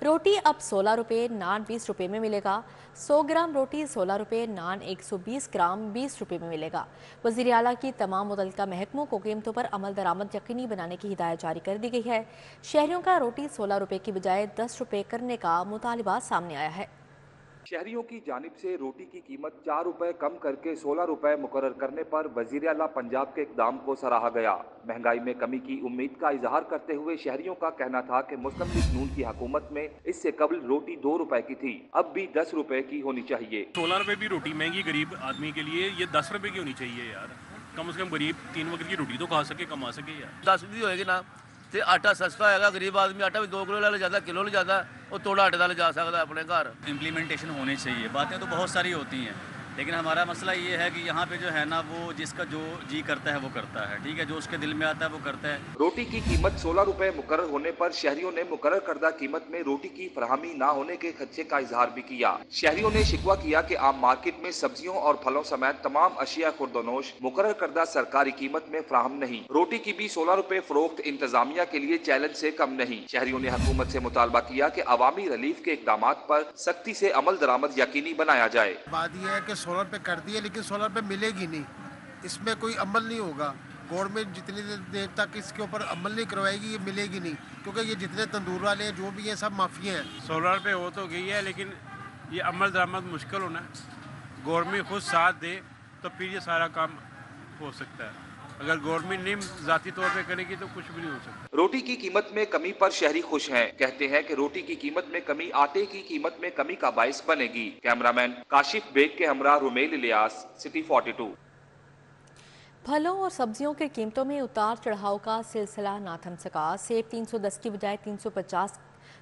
रोटी अब 16 रुपये, नान 20 रुपये में मिलेगा। 100 ग्राम रोटी 16 रुपये, नान 120 ग्राम 20 रुपये में मिलेगा। वज़ीर आला की तमाम मुतल्लिका महकमों को कीमतों पर अमल दरामद यकीनी बनाने की हिदायत जारी कर दी गई है। शहरियों का रोटी 16 रुपये की बजाय 10 रुपये करने का मुतालिबा सामने आया है। शहरियों की जानिब से रोटी की कीमत 4 रुपए कम करके 16 रुपए मुकर्रर करने पर वजीर आला पंजाब के इकदाम को सराहा गया। महंगाई में कमी की उम्मीद का इजहार करते हुए शहरियों का कहना था कि मुस्लिम लीग नून की हुकूमत में इससे कबल रोटी 2 रुपए की थी, अब भी 10 रुपए की होनी चाहिए। 16 रुपए भी रोटी महंगी गरीब आदमी के लिए, ये 10 रुपए की होनी चाहिए यार। कम से कम गरीब 3 वक्त की रोटी तो खा सके, कमा सके यार। 10 भी होएगी ना ਤੇ ਆਟਾ ਸਸਤਾ ਹੈਗਾ, ਗਰੀਬ ਆਦਮੀ ਆਟਾ भी 2 किलो ले जाता, किलो ले जाता, वो थोड़ा आटे ले जा सकता है अपने घर। इम्प्लीमेंटेशन होनी चाहिए। बातें तो बहुत सारी होती हैं, लेकिन हमारा मसला ये है कि यहाँ पे जो है ना, वो जिसका जो जी करता है वो करता है, ठीक है, जो उसके दिल में आता है वो करता है। रोटी की कीमत 16 रुपए मुकर्रर होने पर शहरियों ने मुकर्रर करदा कीमत में रोटी की फराहमी ना होने के खदशे का इजहार भी किया। शहरियों ने शिकवा किया कि आम मार्केट में सब्जियों और फलों समेत तमाम अशिया खुर्दनोश मुकर्रर करदा सरकारी कीमत में फराहम नहीं। रोटी की भी 16 रुपए फरोख्त इंतजामिया के लिए चैलेंज से कम नहीं। शहरियों ने हुकूमत से मुतालबा किया कि अवामी रिलीफ के इकदाम पर सख्ती से अमल दरामद यकीनी बनाया जाए। बात यह है कि 16 रुपए कर दिए, लेकिन 16 रुपए मिलेगी नहीं, इसमें कोई अमल नहीं होगा। गवर्नमेंट जितनी देर तक इसके ऊपर अमल नहीं करवाएगी, ये मिलेगी नहीं, क्योंकि ये जितने तंदूर वाले हैं जो भी हैं सब माफिया हैं। 16 रुपए हो तो गई है, लेकिन ये अमल दरामद मुश्किल होना है। गवर्नमेंट खुद साथ दे तो फिर ये सारा काम हो सकता है। अगर गवर्नमेंट नहीं जाती तौर पे करेगी तो कुछ भी नहीं हो सकता। रोटी की कीमत में कमी पर शहरी खुश हैं। कहते हैं कि रोटी की कीमत में कमी आटे की कीमत में कमी का बाइस बनेगी। कैमरामैन काशिफ बेग के हमरा रुमेल इलियास, सिटी 42। फलों और सब्जियों की कीमतों में उतार चढ़ाव का सिलसिला ना थम सका। सेब 310 की बजाय 350,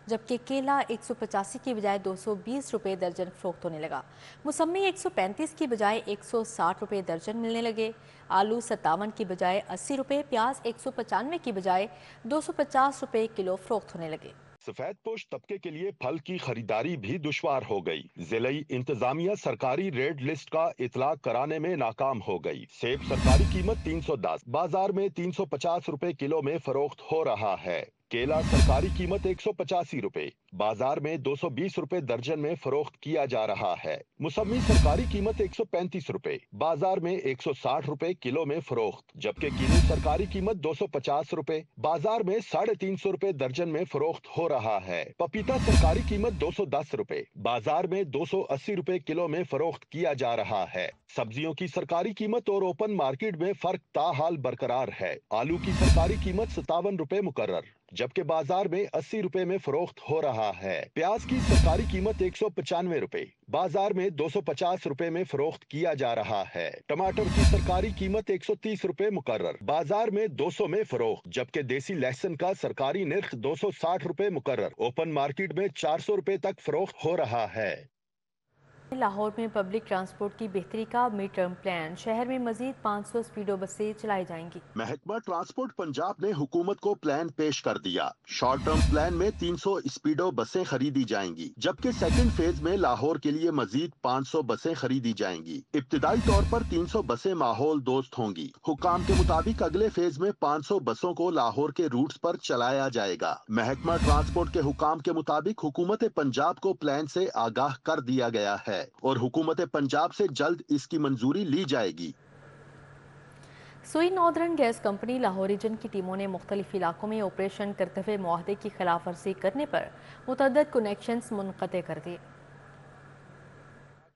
जबकि केला 185 की बजाय 220 रुपये दर्जन फरोख्त होने लगा। मौसमी 135 की बजाय 160 रुपये दर्जन मिलने लगे। आलू 57 की बजाय 80 रुपये, प्याज 195 की बजाय 250 रुपये किलो फरोख्त होने लगे। सफेद पोश तबके के लिए फल की खरीदारी भी दुश्वार हो गई। जिलाई इंतजामिया सरकारी रेड लिस्ट का इतलाक कराने में नाकाम हो गई। सेब सरकारी कीमत 310, बाजार में 350 रुपए किलो में फरोख्त हो रहा है। केला सरकारी कीमत 185 रुपए, बाजार में 220 रुपए दर्जन में फरोख्त किया जा रहा है। मौसमी सरकारी कीमत 135 रुपए, बाजार में 160 रुपए किलो में फरोख्त, जबकि किन्नू सरकारी कीमत 250 रुपए, बाजार में 350 रुपए दर्जन में फरोख्त हो रहा है। पपीता सरकारी कीमत 210 रुपए, बाजार में 280 रुपए किलो में फरोख्त किया जा रहा है। सब्जियों की सरकारी कीमत और ओपन मार्केट में फर्क ताहाल बरकरार है। आलू की सरकारी कीमत 57 रुपए मुकर्रर, जबकि बाजार में 80 रुपए में फरोख्त हो रहा है। प्याज की सरकारी कीमत 195 रुपए, बाजार में 250 रुपए में फरोख्त किया जा रहा है। टमाटर की सरकारी कीमत 130 रुपए मुकर्रर, बाजार में 200 में फरोख्त, जबकि देसी लहसुन का सरकारी निर्ख 260 रुपए मुकर्रर, ओपन मार्केट में 400 रुपए तक फरोख्त हो रहा है। लाहौर में पब्लिक ट्रांसपोर्ट की बेहतरी का मिड टर्म प्लान। शहर में मजीद 500 स्पीडो बसें चलाई जाएंगी। महकमा ट्रांसपोर्ट पंजाब ने हुकूमत को प्लान पेश कर दिया। शॉर्ट टर्म प्लान में 300 स्पीडो बसें खरीदी जाएंगी, जबकि सेकंड फेज में लाहौर के लिए मजीद 500 बसें खरीदी जाएंगी। इब्तिदाई तौर पर 300 बसें माहौल दोस्त होंगी। हुकाम के मुताबिक अगले फेज में 500 बसों को लाहौर के रूट्स पर चलाया जाएगा। महकमा ट्रांसपोर्ट के हुकाम के मुताबिक हुकूमत पंजाब को प्लान से आगाह कर दिया गया है और हुकूमत पंजाब से जल्द इसकी मंजूरी ली जाएगी। Sui northern gas company Lahore region की टीमों ने मुख्तलिफ इलाकों में ऑपरेशन करते हुए मुआहदे की खिलाफ वर्जी करने पर मुतअद्दिद कनेक्शंस मुनक़ते कर दिए।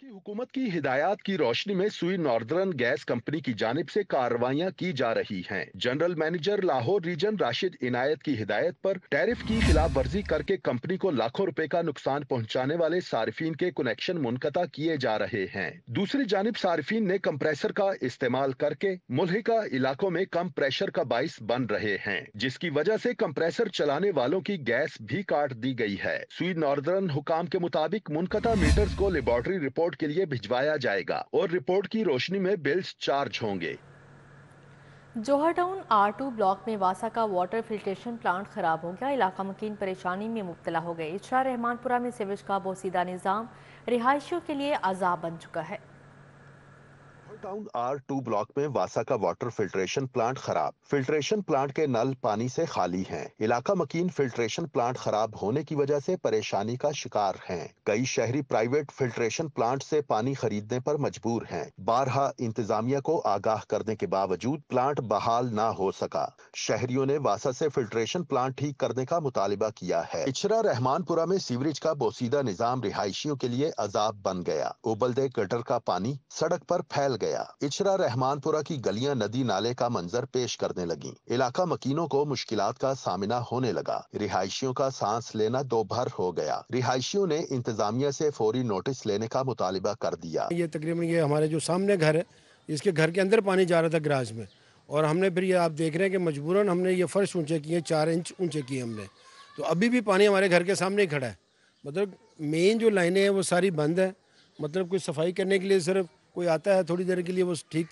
हुकूमत की हिदायत की रोशनी में सुई नॉर्दर्न गैस कंपनी की जानिब से कार्रवाइयां की जा रही हैं। General manager Lahore region Rashid Inayat की हिदायत पर टैरिफ की खिलाफ वर्जी करके कंपनी को लाखों रुपए का नुकसान पहुंचाने वाले सार्फिन के कनेक्शन मुनक़ता किए जा रहे हैं। दूसरी जानिब सार्फिन ने कंप्रेसर का इस्तेमाल करके मुल्हिका इलाकों में कम प्रेशर का बाइस बन रहे हैं, जिसकी वजह से कंप्रेसर चलाने वालों की गैस भी काट दी गई है। सुई नॉर्दर्न हुकाम के मुताबिक मुनक़ता मीटर्स को लेबोरेटरी रिपोर्ट के लिए भिजवाया जाएगा और रिपोर्ट की रोशनी में बिल्स चार्ज होंगे। जोहर टाउन R2 ब्लॉक में वासा का वाटर फिल्ट्रेशन प्लांट खराब हो गया। इलाका मकीन परेशानी में मुब्तला हो गए। इशरा रहमानपुरा में सीवेज का बोसीदा निज़ाम रिहायशियों के लिए अजाब बन चुका है। टाउन R2 ब्लॉक में वासा का वाटर फिल्ट्रेशन प्लांट खराब। फिल्ट्रेशन प्लांट के नल पानी से खाली हैं। इलाका मकीन फिल्ट्रेशन प्लांट खराब होने की वजह से परेशानी का शिकार हैं। कई शहरी प्राइवेट फिल्ट्रेशन प्लांट से पानी खरीदने पर मजबूर हैं। बारहा इंतजामिया को आगाह करने के बावजूद प्लांट बहाल ना हो सका। शहरियों ने वासा से फिल्ट्रेशन प्लांट ठीक करने का मुतालिबा किया है। इचरा रहमानपुरा में सीवरेज का बोसीदा निजाम रिहायशियों के लिए अजाब बन गया। उबलदे गटर का पानी सड़क पर फैल गया। इचरा रहमानपुरा की गलियां नदी नाले का मंजर पेश करने लगी। इलाका मकीनों को मुश्किलात का सामना होने लगा। रिहायशियों का सांस लेना दोभर हो गया। रिहायशियों ने इंतजामिया से फौरी नोटिस लेने का मुतालिबा कर दिया। ये तकरीबन ये हमारे जो सामने घर है, इसके घर के अंदर पानी जा रहा था गराज में, और हमने फिर ये आप देख रहे हैं कि मजबूरन हमने ये फर्श ऊंचे किए, 4 इंच ऊंचे किए हमने। तो अभी भी पानी हमारे घर के सामने ही खड़ा है। मतलब मेन जो लाइनें हैं वो सारी बंद है। मतलब कोई सफाई करने के लिए सिर्फ कोई आता है थोड़ी देर के लिए, वो ठीक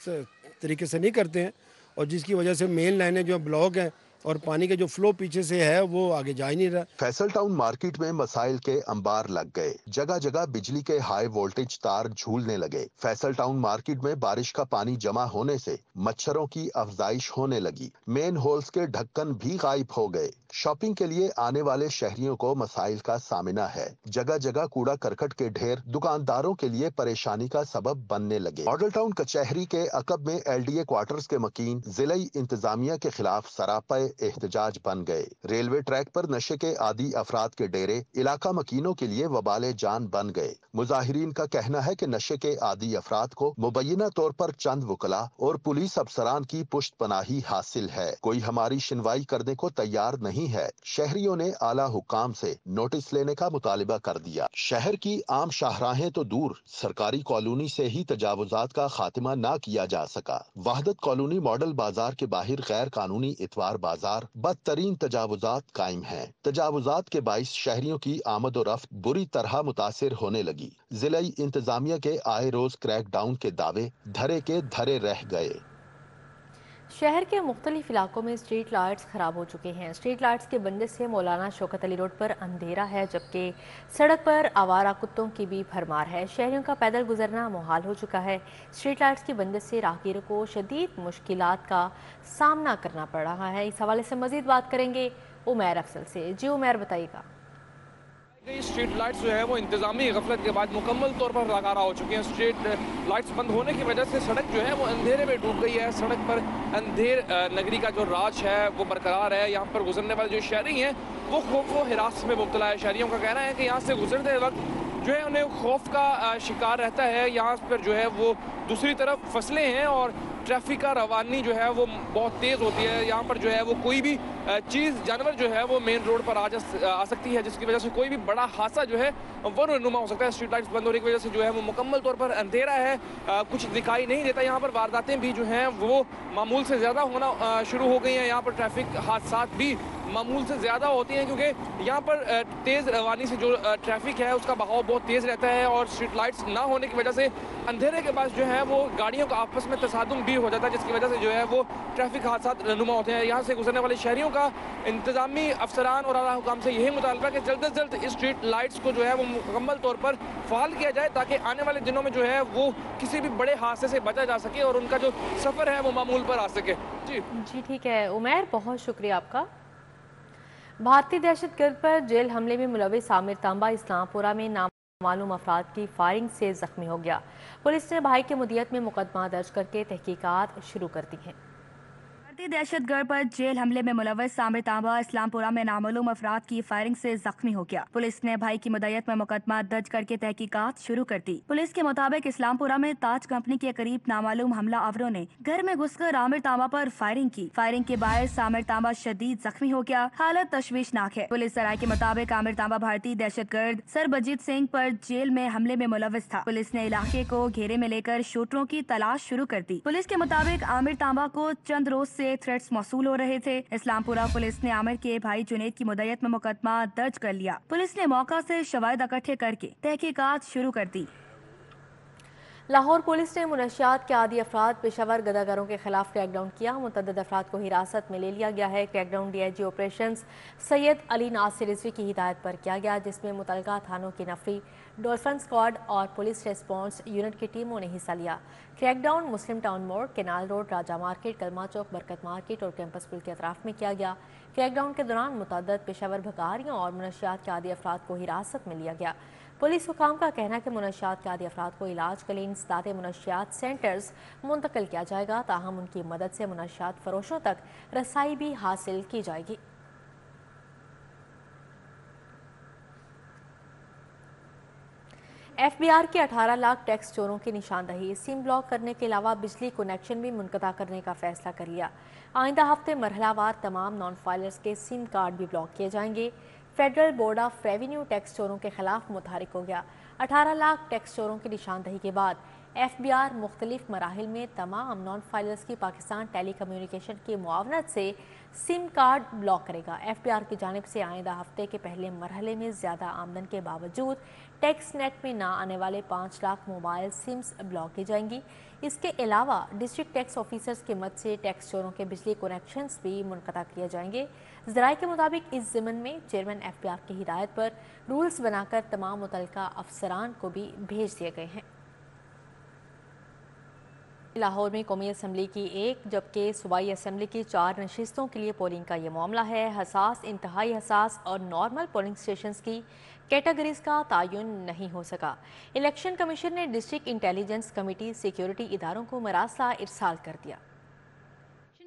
तरीके से नहीं करते हैं, और जिसकी वजह से मेन लाइनें जो ब्लॉक हैं और पानी का जो फ्लो पीछे से है वो आगे जा ही नहीं रहा। फैसल टाउन मार्केट में मसाइल के अंबार लग गए। जगह जगह बिजली के हाई वोल्टेज तार झूलने लगे। फैसल टाउन मार्केट में बारिश का पानी जमा होने से मच्छरों की अफजाइश होने लगी। मेन होल्स के ढक्कन भी गायब हो गए। शॉपिंग के लिए आने वाले शहरियों को मसाइल का सामना है। जगह जगह कूड़ा करकट के ढेर दुकानदारों के लिए परेशानी का सबब बनने लगे। मॉडल टाउन कचहरी के अकब में LDA क्वार्टर्स के मकीन जिलाई इंतजामिया के खिलाफ सरापा एहतजाज बन गए। रेलवे ट्रैक पर नशे के आदी अफराद के डेरे इलाका मकीनों के लिए वबाले जान बन गए। मुजाहिरीन का कहना है कि नशे के आदी अफराद को मुबैना तौर पर चंद वकला और पुलिस अफसरान की पुष्ट पनाही हासिल है। कोई हमारी सुनवाई करने को तैयार नहीं है। शहरियों ने आला हुकाम से नोटिस लेने का मुतालिबा कर दिया। शहर की आम शाहराहें तो दूर, सरकारी कॉलोनी से ही तजावुजात का खात्मा ना किया जा सका। वहदत कॉलोनी मॉडल बाजार के बाहर गैर कानूनी इतवार बाजार बदतरीन तजावुजात कायम हैं। तजावुजात के बाइस शहरियों की आमद और रफ्त बुरी तरह मुतासिर होने लगी। जिलाई इंतजामिया के आए रोज क्रैक डाउन के दावे धरे के धरे रह गए। शहर के मुख्तलिफ इलाकों में स्ट्रीट लाइट्स खराब हो चुके हैं। स्ट्रीट लाइट्स के बंदे से मौलाना शौकत अली रोड पर अंधेरा है, जबकि सड़क पर आवारा कुत्तों की भी भरमार है। शहरियों का पैदल गुजरना मुहाल हो चुका है। स्ट्रीट लाइट्स की बंदे से राहगीरों को शदीद मुश्किलात का सामना करना पड़ रहा है। इस हवाले से मजीद बात करेंगे उमैर अफसल से। जी उमैर, बताइएगा। स्ट्रीट लाइट्स जो है वो इंतजामी गफलत के बाद मुकम्मल तौर पर लगारा हो चुकी हैं। स्ट्रीट लाइट्स बंद होने की वजह से सड़क जो है वो अंधेरे में डूब गई है। सड़क पर अंधेर नगरी का जो राज है वो बरकरार है। यहाँ पर गुजरने वाले जो शहरी हैं वो खौफ व हिरासत में मुब्तला है। शहरियों का कहना है कि यहाँ से गुजरते वक्त जो है उन्हें खौफ का शिकार रहता है। यहाँ पर जो है वो दूसरी तरफ फसलें हैं और ट्रैफिक का रवानी जो है वो बहुत तेज़ होती है। यहाँ पर जो है वो कोई भी चीज़ जानवर जो है वो मेन रोड पर आ सकती है, जिसकी वजह से कोई भी बड़ा हादसा जो है वो नुमा हो सकता है। स्ट्रीट लाइट्स बंद होने की वजह से जो है वो मुकम्मल तौर पर अंधेरा है, कुछ दिखाई नहीं देता। यहाँ पर वारदातें भी जो हैं वो मामूल से ज़्यादा होना शुरू हो गई हैं। यहाँ पर ट्रैफिक हादसा भी मामूल से ज़्यादा होती हैं, क्योंकि यहाँ पर तेज़ रवानी से जो ट्रैफिक है उसका बहाव बहुत तेज़ रहता है, और स्ट्रीट लाइट्स ना होने की वजह से अंधेरे के बाद जो है वो गाड़ियों का आपस में तसादुम भी हो जाता है, जिसकी वजह से जो है वो ट्रैफिक हादसा नुमा होते हैं। यहाँ से गुजरने वाले शहरियों का इंतजामी अफसरान और आला हुकाम से यही मुतालबा है कि जल्द से जल्द स्ट्रीट लाइट्स को जो है वो मुकम्मल तौर पर फ़ाल किया जाए, ताकि आने वाले दिनों में जो है वो किसी भी बड़े हादसे से बचा जा सके और उनका जो सफ़र है वो मामूल पर आ सके। जी ठीक है उमैर, बहुत शुक्रिया आपका। भारतीय दहशतगर्द पर जेल हमले में मुलविस आमिर तांबा इस्लामपुरा में नामालूम अफराद की फायरिंग से जख्मी हो गया। पुलिस ने भाई के मुदियत में मुकदमा दर्ज करके तहकीकात शुरू कर दी हैं। भारतीय दहशतगर्द पर जेल हमले में मुलविस आमिर तांबा इस्लामपुरा में नामालूम अफराद की फायरिंग से जख्मी हो गया। पुलिस ने भाई की मुद्दत में मुकदमा दर्ज करके तहकीकात शुरू कर दी। पुलिस के मुताबिक इस्लामपुरा में ताज कंपनी के करीब नामालूम हमला आवरों ने घर में घुसकर आमिर तांबा पर फायरिंग की। फायरिंग के बायस आमिर तांबा शदीद जख्मी हो गया। हालत तशवीशनाक है। पुलिस सराय के मुताबिक आमिर तांबा भारतीय दहशतगर्द सरबजीत सिंह पर जेल में हमले में मुलविस था। पुलिस ने इलाके को घेरे में लेकर शूटरों की तलाश शुरू कर दी। पुलिस के मुताबिक आमिर तांबा को चंद रोज से थ्रेट्स मौसूल हो रहे थे। इस्लामपुरा पुलिस ने आमिर के भाई जुनैद की मुद्दत में मुकदमा दर्ज कर लिया। पुलिस ने मौका से शवाहिद इकट्ठे करके तहकीकात शुरू कर दी। لاہور پولیس نے منشیات کے عادی افراد پیشہ ور گداگروں کے خلاف کریک ڈاؤن کیا۔ متعدد افراد کو حراست میں لے لیا گیا ہے۔ Crackdown D I G operations Syed Ali Nasir Rizvi کی ہدایت پر کیا گیا، جس میں متعلقہ تھانوں کی نفری، ڈولفن اسکواڈ اور پولیس ریسپانس یونٹ کی ٹیموں نے حصہ لیا۔ کریک ڈاؤن مسلم ٹاؤن موڑ، کینال روڈ، راجہ مارکیٹ، کلمہ چوک، برکت مارکیٹ اور کیمپس پل کے اطراف میں کیا گیا۔ کریک ڈاؤن کے دوران متعدد پیشہ ور بھکاریوں اور منشیات کے عادی افراد کو حراست میں لیا گیا۔ پولیس حکام کا کہنا ہے کہ منشیات کے عادی افراد کو علاج کے لیے انسداد منشیات سینٹرز منتقل کیا جائے گا، تاہم ان کی مدد سے منشیات فروشوں تک رسائی بھی حاصل کی جائے گی۔ ایف بی آر کے 18 لاکھ ٹیکس چوروں کی نشاندہی، سم بلاک کرنے کے علاوہ بجلی کنیکشن بھی منقطع کرنے کا فیصلہ کر لیا۔ آئندہ ہفتے مرحلہ وار تمام نان فائلرز کے سم کارڈ بھی بلاک کیے جائیں گے۔ Federal board of revenue tax چوروں کے خلاف متحرک ہو گیا۔ 18 لاکھ ٹیکس چوروں کی نشاندہی کے بعد ایف بی آر مختلف مراحل میں تمام نان فائلرز کی پاکستان ٹیلی کمیونیکیشن کی معاونت سے سم کارڈ بلاک کرے گا۔ ایف بی آر کی جانب سے آئندہ ہفتے کے پہلے مرحلے میں زیادہ آمدن کے باوجود ٹیکس نیٹ میں نہ آنے والے 5 لاکھ موبائل سمز بلاک کی جائیں گی۔ اس کے علاوہ ڈسٹرکٹ ٹیکس آفیسرز کی مدد سے ٹیکس چوروں کے بجلی کنیکشنز بھی منقطع کیے جائیں گے۔ ذرائع کے مطابق اس ضمن میں چیئرمین ایف بی آر کی ہدایت پر رولز بنا کر تمام متعلقہ افسران کو بھی بھیج دیے گئے ہیں۔ لاہور میں قومی اسمبلی کی 1 جبکہ صوبائی اسمبلی کی 4 نشستوں کے لیے پولنگ کا یہ معاملہ ہے۔ حساس، انتہائی حساس اور نارمل پولنگ اسٹیشنز کی کیٹیگریز کا تعین نہیں ہو سکا۔ الیکشن کمیشن نے ڈسٹرکٹ انٹیلیجنس کمیٹی سیکیورٹی اداروں کو مراسلہ ارسال کر دیا۔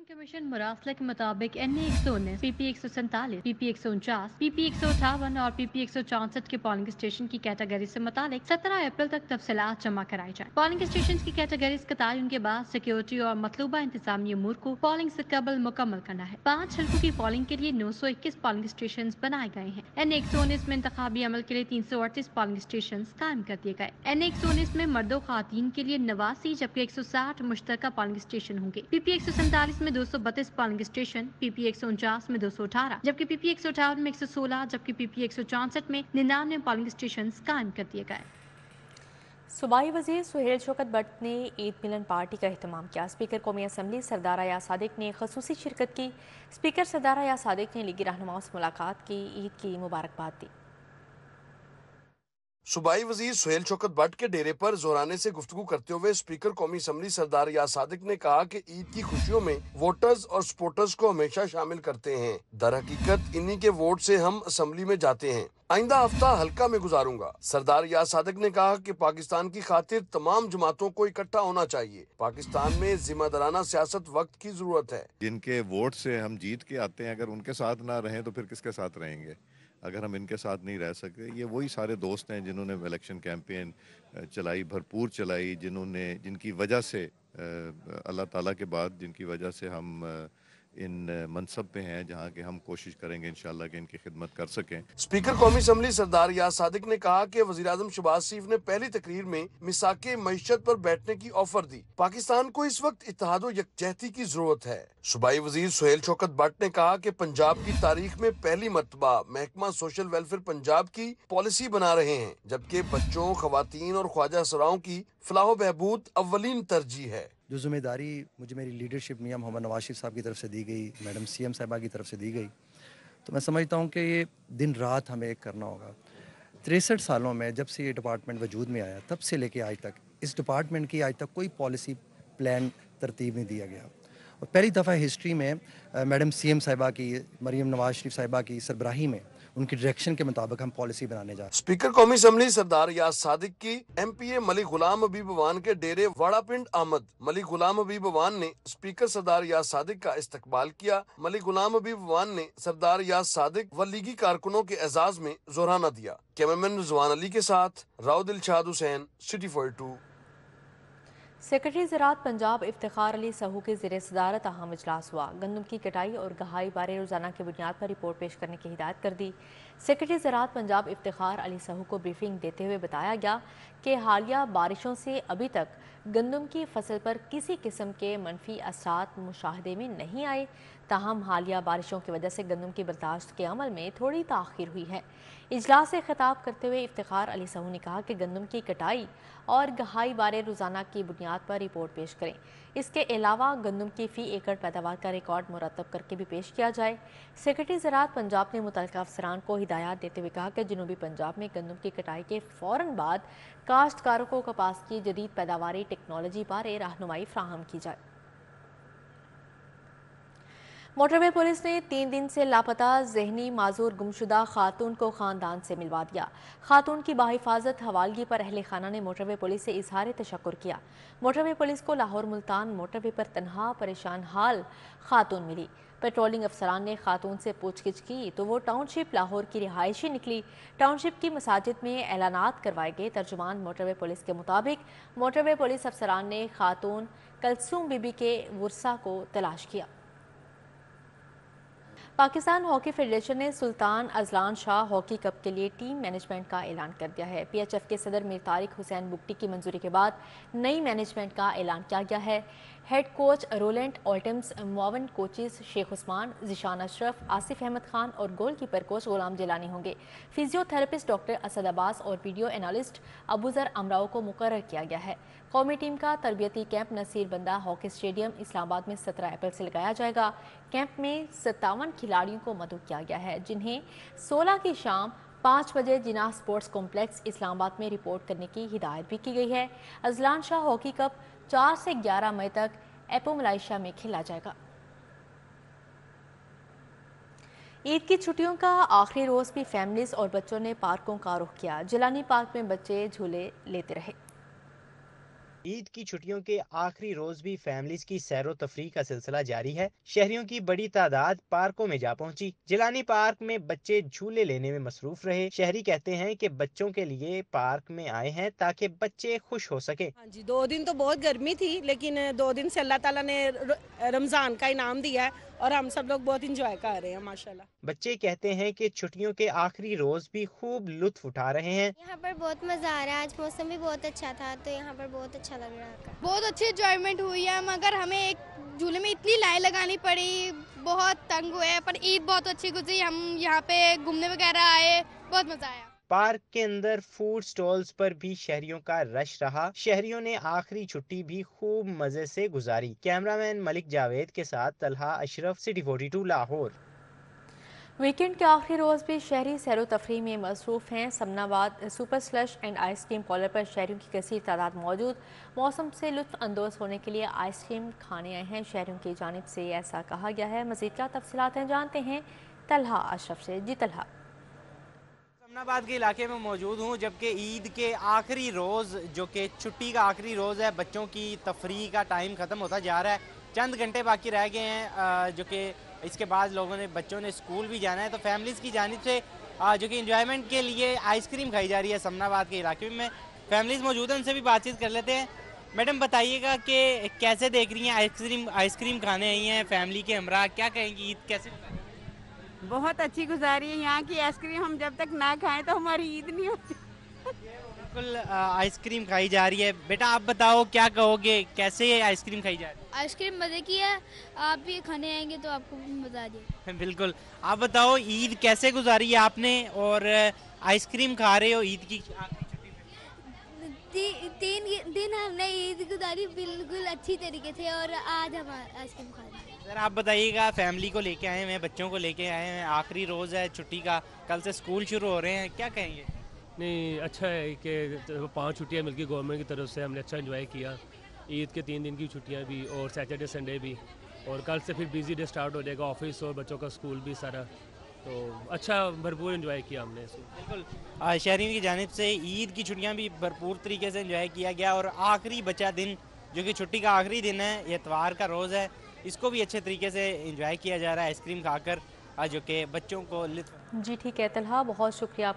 کمیشن مراسلہ کے مطابق این اے 119، پی پی 147، پی پی 149، پی پی 158 اور پی پی 164 کے پولنگ اسٹیشن کی کیٹیگری سے متعلق 17 اپریل تک تفصیلات جمع کرائی جائیں۔ پولنگ اسٹیشن کی کیٹیگریز کا تعین کے بعد سیکیورٹی اور مطلوبہ انتظامی امور کو پولنگ سے قبل مکمل کرنا ہے۔ 5 حلقوں کی پولنگ کے لیے 921 پولنگ اسٹیشن بنائے گئے ہیں۔ این اے 119 میں انتخابی عمل کے لیے 338 پولنگ اسٹیشن قائم کر دیے گئے۔ این اے 119 میں مرد و خواتین کے لیے 89 جبکہ 160 مشترکہ پولنگ اسٹیشن ہوں گے۔ پی پی 147 میں 232 پولنگ اسٹیشن، پی پی 149 میں 218 جبکہ پی پی 158 میں 116 جبکہ پی پی 164 میں 99 پولنگ اسٹیشن قائم کر دیے گئے۔ صوبائی وزیر سہیل شوکت بٹ نے عید ملن پارٹی کا اہتمام کیا۔ اسپیکر قومی اسمبلی سردار ایاز صادق نے خصوصی شرکت کی۔ اسپیکر سردار ایاز صادق نے لیگی رہنماؤں سے ملاقات کی، عید کی مبارکباد دی۔ صوبائی وزیر سہیل شوکت بٹ کے ڈیرے پر زورانے سے گفتگو کرتے ہوئے اسپیکر قومی اسمبلی سردار ایاز صادق نے کہا کہ عید کی خوشیوں میں ووٹرز اور سپورٹرز کو ہمیشہ شامل کرتے ہیں۔ در حقیقت انہی کے ووٹ سے ہم اسمبلی میں جاتے ہیں۔ آئندہ ہفتہ حلقہ میں گزاروں گا۔ سردار ایاز صادق نے کہا کہ پاکستان کی خاطر تمام جماعتوں کو اکٹھا ہونا چاہیے۔ پاکستان میں ذمہ دارانہ سیاست وقت کی ضرورت ہے۔ جن کے ووٹ سے ہم جیت کے آتے ہیں، اگر ان کے ساتھ نہ رہیں تو پھر کس کے ساتھ رہیں گے؟ اگر ہم ان کے ساتھ نہیں رہ سکتے، یہ وہی سارے دوست ہیں جنہوں نے الیکشن کیمپین چلائی، بھرپور چلائی، جن کی وجہ سے اللہ تعالیٰ کے بعد جن کی وجہ سے ہم ان منصب پہ ہیں، جہاں کہ ہم کوشش کریں گے انشاءاللہ کہ ان کی خدمت کر سکیں۔ اسپیکر قومی اسمبلی سردار ایاز صادق نے کہا کہ وزیراعظم شہباز شریف نے پہلی تقریر میں مساق معیشت پر بیٹھنے کی آفر دی۔ پاکستان کو اس وقت اتحاد و یکجہتی کی ضرورت ہے۔ صوبائی وزیر سہیل شوکت بٹ نے کہا کہ پنجاب کی تاریخ میں پہلی مرتبہ محکمہ سوشل ویلفیئر پنجاب کی پالیسی بنا رہے ہیں، جبکہ بچوں، خواتین اور خواجہ سراؤں کی فلاح و بہبود اولین ترجیح ہے۔ جو ذمہ داری مجھے میری لیڈرشپ میاں محمد نواز شریف صاحب کی طرف سے دی گئی، میڈم سی ایم صاحبہ کی طرف سے دی گئی، تو میں سمجھتا ہوں کہ یہ دن رات ہمیں ایک کرنا ہوگا۔ 63 سالوں میں جب سے یہ ڈپارٹمنٹ وجود میں آیا، تب سے لے کے آج تک اس ڈپارٹمنٹ کی آج تک کوئی پالیسی پلان ترتیب نہیں دیا گیا، اور پہلی دفعہ ہسٹری میں میڈم سی ایم صاحبہ کی، مریم نواز شریف صاحبہ کی سربراہی میں ان کی ڈائریکشن کے مطابق ہم پالیسی بنانے جا رہے ہیں۔ اسپیکر قومی اسمبلی سردار ایاز صادق کی ایم پی اے ملک غلام حبیب اوان کے ڈیرے واڑا پنڈ آمد۔ ملک غلام حبیب اوان نے اسپیکر سردار ایاز صادق کا استقبال کیا۔ ملک غلام حبیب اوان نے سردار ایاز صادق و لیگی کارکنوں کے اعزاز میں زہرانہ دیا۔ کیمرمین رضوان علی کے ساتھ راؤ دلشاد حسین، سٹی 42۔ سیکرٹری زراعت پنجاب افتخار علی سہو کے زیر صدارت اہم اجلاس ہوا۔ گندم کی کٹائی اور گہائی بارے روزانہ کی بنیاد پر رپورٹ پیش کرنے کی ہدایت کر دی۔ سیکرٹری زراعت پنجاب افتخار علی سہو کو بریفنگ دیتے ہوئے بتایا گیا کہ حالیہ بارشوں سے ابھی تک गंदम की फसल पर किसी किस्म के मनफी असरात मुशाहदे में नहीं आए। ताहम हालिया बारिशों की वजह से गंदम की बर्दाश्त के अमल में थोड़ी ताख़ीर हुई है। इजलास से खिताब करते हुए इफ्तिखार अली सहू ने कहा कि गंदम की कटाई और गहाई बारे रोज़ाना की बुनियाद पर रिपोर्ट पेश करें। इसके अलावा गंदम की फ़ी एकड़ पैदावार का रिकॉर्ड मुरतब करके भी पेश किया जाए। सेक्रेटरी ज़राअत पंजाब ने मुतल्लिक़ा अफसरान को हिदायत देते हुए कहा कि जनूबी पंजाब में गंदम की कटाई के फ़ौरन बाद काश्तकारों को कपास की जदीद पैदावारी टेक्नोलॉजी बारे रहनुमाई फराहम की जाए। मोटरवे पुलिस ने 3 दिन से लापता ज़हनी माजूर गुमशुदा खातून को ख़ानदान से मिलवा दिया। खातून की बाहिफाजत हवालगी पर अहले खाना ने मोटरवे पुलिस से इजहार तशक्कुर किया। मोटरवे पुलिस को लाहौर मुल्तान मोटरवे पर तनहा परेशान हाल खातून मिली। पेट्रोलिंग अफसरान ने खातून से पूछगिछ की तो वो टाउनशिप लाहौर की रिहायशी निकली। टाउनशिप की मसाजिद में ऐलानात करवाए गए। तर्जुमान मोटरवे पुलिस के मुताबिक मोटरवे पुलिस अफसरान ने खातून कलसूम बीबी के वर्सा को तलाश किया। पाकिस्तान हॉकी फेडरेशन ने Sultan Azlan Shah hockey cup के लिए टीम मैनेजमेंट का ऐलान कर दिया है। PHF के सदर मीर तारिक हुसैन बुगटी की मंजूरी के बाद नई मैनेजमेंट का ऐलान किया गया है। हेड कोच रोलेंट ऑल्टम्स, मुआवन कोचेस शेख उस्मान, जिशान अशरफ, आसिफ अहमद खान और गोलकीपर कोच गुलाम जिलानी होंगे। फिजियोथेरेपिस्ट डॉक्टर असद अब्बास और वीडियो एनालिस्ट अबूजर अमराव को मुकर्रर किया गया है। कौमी टीम का तरबियती कैंप नसीर बंदा हॉकी स्टेडियम इस्लामाबाद में 17 अप्रैल से लगाया जाएगा। कैंप में 57 खिलाड़ियों को मदऊ किया गया है, जिन्हें 16 की शाम 5 बजे जिनाह स्पोर्ट्स कॉम्प्लेक्स इस्लामाबाद में रिपोर्ट करने की हिदायत भी की गई है। अजलान शाह हॉकी कप 4 से 11 मई तक एपो मलाइशिया में खेला जाएगा। ईद की छुट्टियों का आखिरी रोज भी फैमिलीज और बच्चों ने पार्कों का रुख किया। जिलानी पार्क में बच्चे झूले लेते रहे। ईद की छुट्टियों के आखिरी रोज भी फैमिलीज की सैरो तफरीह का सिलसिला जारी है। शहरियों की बड़ी तादाद पार्कों में जा पहुंची। जिलानी पार्क में बच्चे झूले लेने में मसरूफ रहे। शहरी कहते हैं कि बच्चों के लिए पार्क में आए हैं ताकि बच्चे खुश हो सके। हाँ जी, 2 दिन तो बहुत गर्मी थी, लेकिन 2 दिन से अल्लाह ताला ने रमजान का इनाम दिया है और हम सब लोग बहुत इंजॉय कर रहे हैं माशाल्लाह। बच्चे कहते हैं कि छुट्टियों के आखिरी रोज भी खूब लुत्फ उठा रहे हैं। यहाँ पर बहुत मजा आ रहा है। आज मौसम भी बहुत अच्छा था तो यहाँ पर बहुत अच्छा लग रहा था। बहुत अच्छी एंजॉयमेंट हुई है, मगर हमें एक झूले में इतनी लाइन लगानी पड़ी, बहुत तंग हुए, पर ईद बहुत अच्छी गुजरी। हम यहाँ पे घूमने वगैरह आए, बहुत मजा आया। पार्क के अंदर फूड स्टॉल्स पर भी शहरियों का रश रहा। शहरियों ने आखिरी छुट्टी भी खूब मजे से गुजारी। कैमरामैन मलिक जावेद के साथ तलहा अशरफ, सिटी 42 लाहौर। वीकेंड के आखिरी रोज भी शहरी सैरो तफरीह में मसरूफ हैं। Samanabad super slush and ice cream parlour पर शहरियों की कसीर तादाद मौजूद। मौसम से लुत्फ अंदोज होने के लिए आइसक्रीम खाने आए हैं। शहरियों की जानिब से ऐसा कहा गया है। मज़ीद क्या तफसीलात हैं जानते हैं तलहा अशरफ से। जी तलहा। समनाबाद के इलाके में मौजूद हूँ, जबकि ईद के आखिरी रोज़ जो कि छुट्टी का आखिरी रोज़ है, बच्चों की तफरीह का टाइम ख़त्म होता जा रहा है। चंद घंटे बाकी रह गए हैं, जो कि इसके बाद बच्चों ने स्कूल भी जाना है। तो फैमिलीज़ की जानिब से जो कि इंजॉयमेंट के लिए आइसक्रीम खाई जा रही है समनाबाद के इलाके में। फैमिलीज़ मौजूद हैं, उनसे भी बातचीत कर लेते हैं। मैडम बताइएगा कि कैसे देख रही हैं आइसक्रीम खाने आई हैं फैमिली के हमरा, क्या कहेंगी ईद कैसे? बहुत अच्छी गुजारी है। यहाँ की आइसक्रीम हम जब तक ना खाएं तो हमारी ईद नहीं होती। बिल्कुल आइसक्रीम खाई जा रही है। बेटा आप बताओ क्या कहोगे, कैसे आइसक्रीम खाई जा रही है? आइसक्रीम मजे की है, आप भी खाने आएंगे तो आपको भी मजा आ जाएगा। बिल्कुल। आप बताओ ईद कैसे गुजारी है आपने और आइसक्रीम खा रहे हो ईद की आखिरी छुट्टी में? 3 दिन हमने ईद गुजारी बिल्कुल अच्छी तरीके से और आज हम आइसक्रीम खा रहे हैं। सर आप बताइएगा, फैमिली को लेके आए हैं, बच्चों को लेके आए हैं, आखिरी रोज़ है छुट्टी का, कल से स्कूल शुरू हो रहे हैं, क्या कहेंगे? नहीं, अच्छा है कि 5 छुट्टियाँ मिलकर गवर्नमेंट की तरफ से हमने अच्छा एंजॉय किया। ईद के 3 दिन की छुट्टियाँ भी और सैटरडे संडे भी, और कल से फिर बिजी डे स्टार्ट हो जाएगा, ऑफिस और बच्चों का स्कूल भी सारा। तो अच्छा भरपूर एंजॉय किया हमने इसको। बिल्कुल। शहरियों की जानिब से ईद की छुट्टियाँ भी भरपूर तरीके से एंजॉय किया गया और आखिरी बचा दिन जो कि छुट्टी का आखिरी दिन है, इतवार का रोज़ है, इसको भी अच्छे तरीके से एंजॉय किया जा रहा है आइसक्रीम खाकर, जो कि बच्चों को जी ठीक है तलहा, बहुत शुक्रिया।